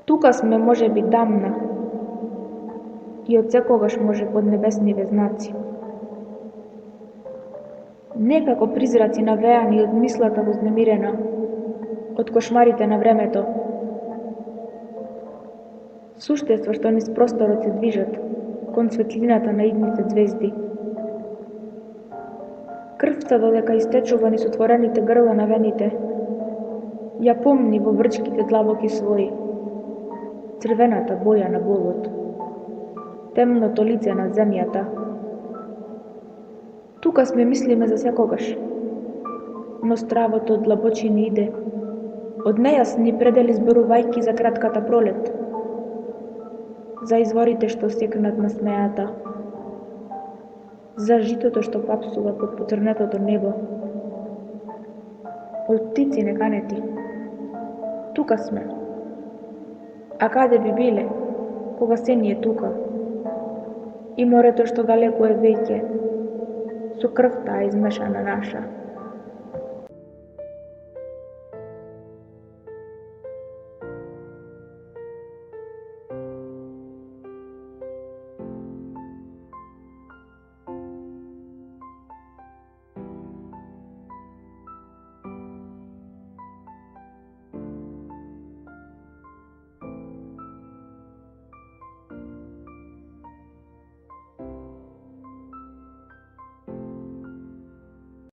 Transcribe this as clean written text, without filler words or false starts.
Тука сме може би дамна и од секогаш може поднебесниве знаци. Некако призраци навеани од мислата вознемирена, од кошмарите на времето. Суштества што низ просторот се движат, кон светлината на идните звезди. Крвта додека истечува низ отворените грла на вените, ја помни во врчките длабоки своји, црвената боја на болот, темното лице на земјата. Тука сме мислиме за секогаш, но стравото од длабочини иде, од нејасни предели зборувајки за кратката пролет, за изворите што секнат на смејата, за житото што папсува под поцрнетото небо. Од птици не канети. Тука сме. А каде би биле, кога се ни е тука? И морето што далеко е веќе, со крвта измешана наша.